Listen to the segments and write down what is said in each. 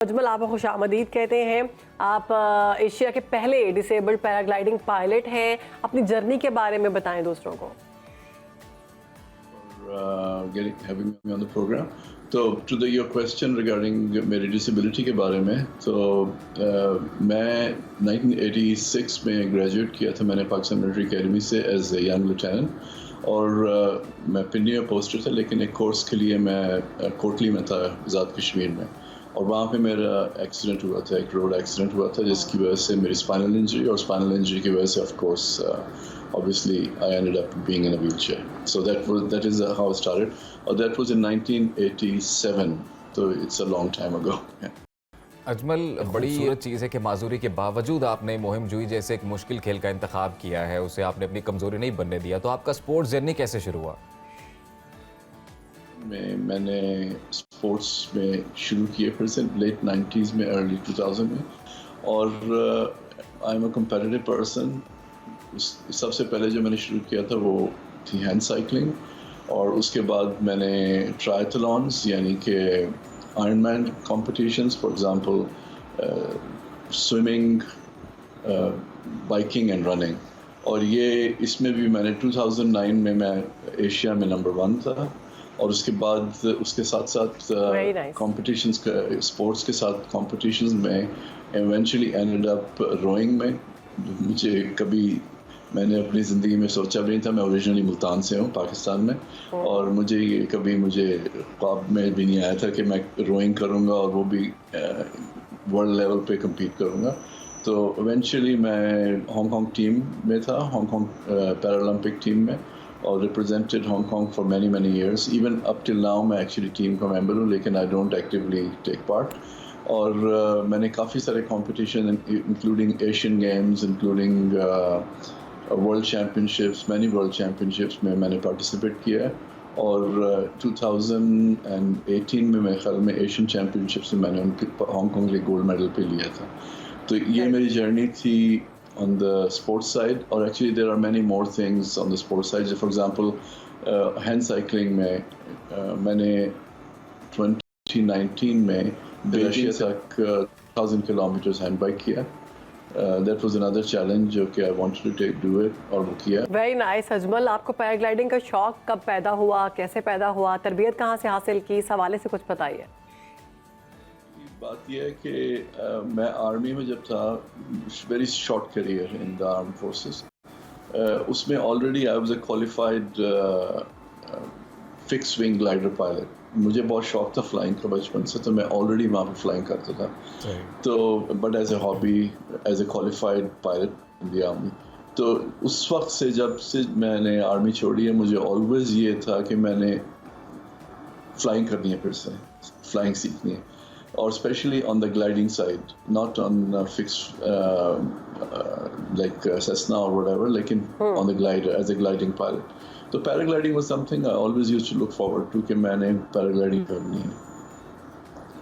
अजमल, आप खुश आमदीद कहते हैं। आप एशिया के पहले डिसेबल्ड पैराग्लाइडिंग पायलट हैं। अपनी जर्नी के बारे में बताएं दूसरों को। Having me on the program. तो to your question regarding मेरी disability के बारे में, तो मैं 1986 में ग्रेजुएट किया था मैंने पाकिस्तान मिलिट्री अकेडमी से एज ए यंग लेफ्टिनेंट, और मैं पिंडी में पोस्टेड था, लेकिन एक कोर्स के लिए मैं कोटली में था आज़ाद कश्मीर में, और वहाँ पे मेरा एक्सीडेंट हुआ था, एक रोड एक्सीडेंट हुआ था जिसकी वजह से मेरी स्पाइनल इंजरी, और स्पाइनल इंजरी की वजह से of course obviously I ended up being in a wheelchair. So that is how it started. That was in 1987. So it's a long time ago. Yeah. Ajmal, बड़ी खूबसूरत चीज़ है कि माजूरी के बावजूद आपने मुहिम जुई जैसे एक मुश्किल खेल का इंतखाब किया है, उसे आपने अपनी कमज़ोरी नहीं बनने दिया। तो आपका स्पोर्ट्स जर्नी कैसे शुरू हुआ? मैंने स्पोर्ट्स में शुरू किए फिर से लेट 90s में, अर्ली 2000 में, और I am a competitive person. सबसे पहले जो मैंने शुरू किया था वो थी हैंड साइकिलिंग, और उसके बाद मैंने ट्रायथलॉन्स यानी कि Ironman competitions, for example swimming, biking and running, और ये इसमें भी मैंने 2009 में मैं एशिया में नंबर 1 था, और उसके बाद उसके साथ साथ कॉम्पिटिशन्स स्पोर्ट्स के साथ कॉम्पिटिशन्स में इवेंचुअली एंडेड अप रोइंग में। मुझे कभी मैंने अपनी ज़िंदगी में सोचा भी नहीं था, मैं ओरिजिनली मुल्तान से हूँ पाकिस्तान में, और मुझे ख्वाब में भी नहीं आया था कि मैं रोइंग करूँगा और वो भी वर्ल्ड लेवल पे कम्पीट करूँगा। तो इवेंचुअली मैं हांगकांग टीम में था, हांगकांग पैरालंपिक टीम में, और represented Hong Kong for many years. Even up till now मैं एक्चुअली टीम का मेंबर हूँ, लेकिन I don't actively take part. और मैंने काफ़ी सारे competition including Asian games, including world championships, many world championships में मैंने पार्टिसिपेट किया है, और 2018 में मेरे ख्याल में एशियन चैम्पियनशिप्स में मैंने उनके हांगकांग के लिए गोल्ड मेडल पे लिया था। तो ये मेरी जर्नी थी ऑन द स्पोर्ट्स साइड, और actually there are many more things on the sports side. For example hand cycling में मैंने 2019 में बेल्जियम तक 1000 किलोमीटर्स हैंड बाइक किया। That was another challenge जो कि I wanted to do it, और वो किया। Very nice अजमल, आपको पैराग्लाइडिंग का शौक कब पैदा हुआ, कैसे पैदा हुआ, तरबियत कहाँ से हासिल की, इस हवाले से कुछ बताइए। बात यह है कि मैं आर्मी में जब था, very short career in the arm forces, उसमें already I was a qualified fixed wing glider pilot. मुझे बहुत शौक था फ्लाइंग का बचपन से, तो मैं ऑलरेडी वहाँ पर फ्लाइंग करता था। तो but as a hobby, as a qualified pilot in the army. तो उस वक्त से जब से मैंने आर्मी छोड़ी है, मुझे ऑलवेज ये था कि मैंने फ्लाइंग करनी है, फिर से फ्लाइंग सीखनी है, और specially on the gliding side, not on fixed like Cessna और व्हाटएवर, लेकिन on the glider as a gliding pilot. तो paragliding was something I always used to look forward to कि मैंने पैराग्लाइडिंग करनी है।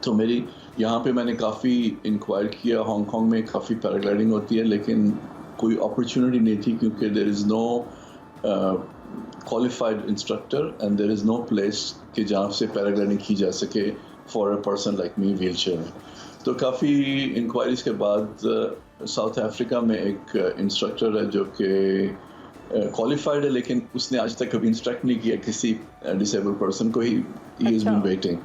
तो मेरी यहाँ पे मैंने काफ़ी इंक्वायर किया, हांगकांग में काफ़ी पैराग्लाइडिंग होती है, लेकिन कोई अपॉर्चुनिटी नहीं थी, क्योंकि there is no qualified instructor and there is no place कि जहाँ से पैराग्लाइडिंग की जा सके for a person like me wheel chair में। तो काफ़ी इंक्वायरीज के बाद साउथ अफ्रीका में एक इंस्ट्रक्टर है जो कि क्वालिफाइड है, लेकिन उसने आज तक कभी इंस्ट्रक्ट नहीं किया किसी डिसेबल पर्सन को। He is been waiting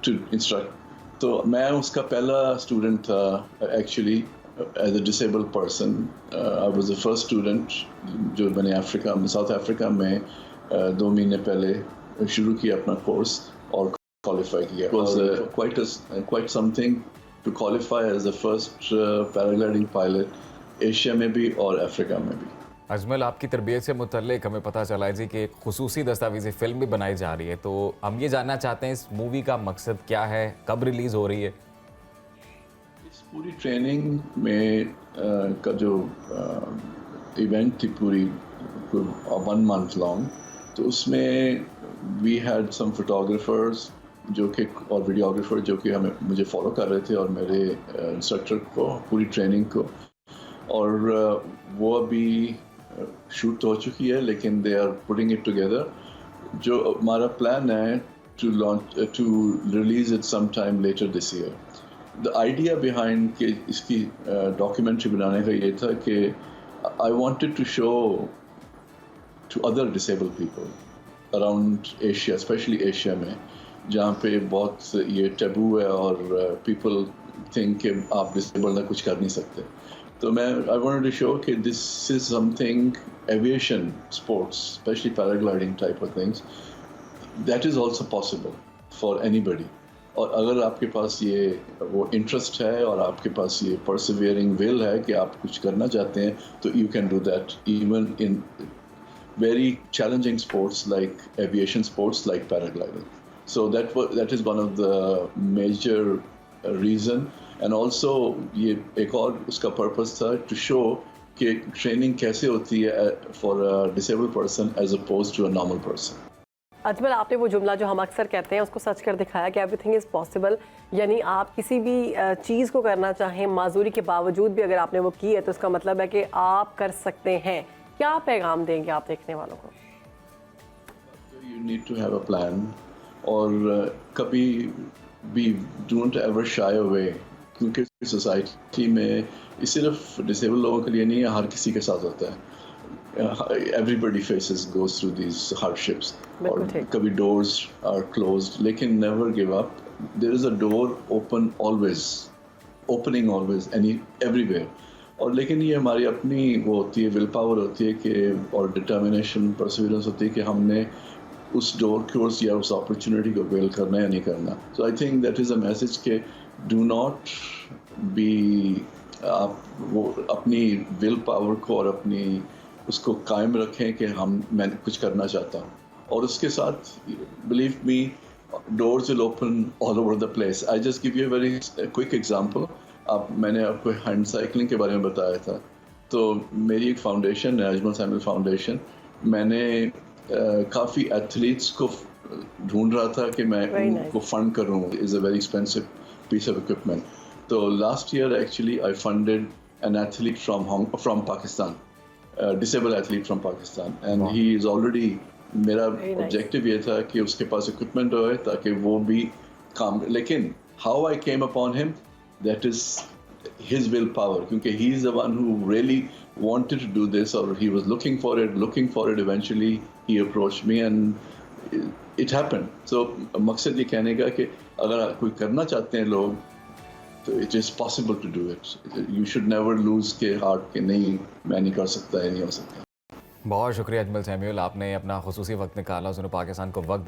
to instruct. तो मैं उसका पहला स्टूडेंट था actually as a disable person. I was the first student जो मैंने अफ्रीका में, साउथ अफ्रीका में 2 महीने पहले शुरू किया अपना कोर्स और क्वालिफाई किया। It was quite something to qualify as the first paragliding pilot Asia में भी और अफ्रीका में भी। अजमल, आपकी तरबियत से मुतल्लिक हमें पता चला है जी कि एक खुसूसी दस्तावेज़ी फ़िल्म भी बनाई जा रही है, तो हम ये जानना चाहते हैं इस मूवी का मकसद क्या है, कब रिलीज़ हो रही है? इस पूरी ट्रेनिंग में का जो इवेंट थी पूरी 1 month लॉन्ग, तो उसमें वी हैड सम फोटोग्राफर्स जो कि और वीडियोग्राफर जो कि मुझे फॉलो कर रहे थे, और मेरे इंस्ट्रक्टर को पूरी ट्रेनिंग को, और वो अभी शूट हो चुकी है, लेकिन they are putting it together. जो हमारा प्लान है to release it sometime later this year. the idea behind کہ اس کی documentary بنانے کا یہ تھا کہ I wanted to show to other disabled people around Asia, especially Asia میں جہاں پہ بہت یہ taboo ہے اور people think کہ آپ disabled ہیں کچھ کر نہیں سکتے. تو میں I wanted to show کہ this is something aviation sports, especially paragliding type of things, that is also possible for anybody. اور اگر آپ کے پاس یہ وہ انٹرسٹ ہے اور آپ کے پاس یہ پرسیویئرنگ ول ہے کہ آپ کچھ کرنا چاہتے ہیں تو you can do that even in very challenging sports like aviation sports like paragliding. So that is one of the major reason. And also یہ ایک اور اس کا پرپز تھا ٹو شو کہ ٹریننگ کیسے ہوتی ہے for a disable person as oppose to a normal person. Ajmal آپ نے وہ جملہ جو ہم اکثر کہتے ہیں اس کو سچ کر دکھایا کہ ایوری تھنگ از پاسبل. یعنی آپ کسی بھی چیز کو کرنا چاہیں معذوری کے باوجود بھی اگر آپ نے وہ کی ہے تو اس کا مطلب ہے کہ آپ کر سکتے ہیں. کیا پیغام دیں گے آپ دیکھنے والوں کو؟ You need to have a plan اور کبھی بھی don't ever shy away کیونکہ سوسائٹی میں یہ صرف ڈسیبل لوگوں کے لیے نہیں ہے, ہر کسی کے ساتھ ہوتا ہے. Everybody goes through these hardships. اور کبھی doors are closed لیکن never give up. There is a door opening always everywhere. اور لیکن یہ ہماری اپنی وہ ہوتی ہے, ول پاور ہوتی ہے کہ اور ڈٹرمنیشن پرسیورنس ہوتی ہے کہ ہم نے اس ڈور کورس یا اس اپرچونیٹی کو اویل کرنا یا نہیں کرنا. So I think that is a message کہ ڈو ناٹ بی, آپ وہ اپنی ول پاور کو اور اپنی اس کو قائم رکھیں کہ میں کچھ کرنا چاہتا ہوں. اور اس کے ساتھ believe me doors will open all over the place. I just give you a very quick example. میں نے آپ کو ہینڈ سائیکلنگ کے بارے میں بتایا تھا, تو میری ایک فاؤنڈیشن ہے اجمل سیموئل فاؤنڈیشن. میں نے کافی ایتھلیٹس کو ڈھونڈ رہا تھا کہ میں ان کو فنڈ کروں. Is a very expensive piece of equipment. تو last year actually I funded an athlete from Pakistan, disabled athlete from Pakistan, and he is already, میرا آبجیکٹیو یہ تھا کہ اس کے پاس اکوپمنٹ ہوئے تاکہ وہ بھی کام. لیکن how I came upon him, that is his willpower, kyunki he is the one who really wanted to do this, or he was looking for it. Eventually he approached me and it happened. So maqsad ye kehne ka ki agar koi karna chahte hain log تو it is possible to do it. You should never lose ke heart ke nahi main nahi kar sakta, نہیں ہو سکتا. بہت شکریہ Ajmal Samuel, آپ نے اپنا خصوصی وقت نکالا, اس نے پاکستان کو وقت دیا.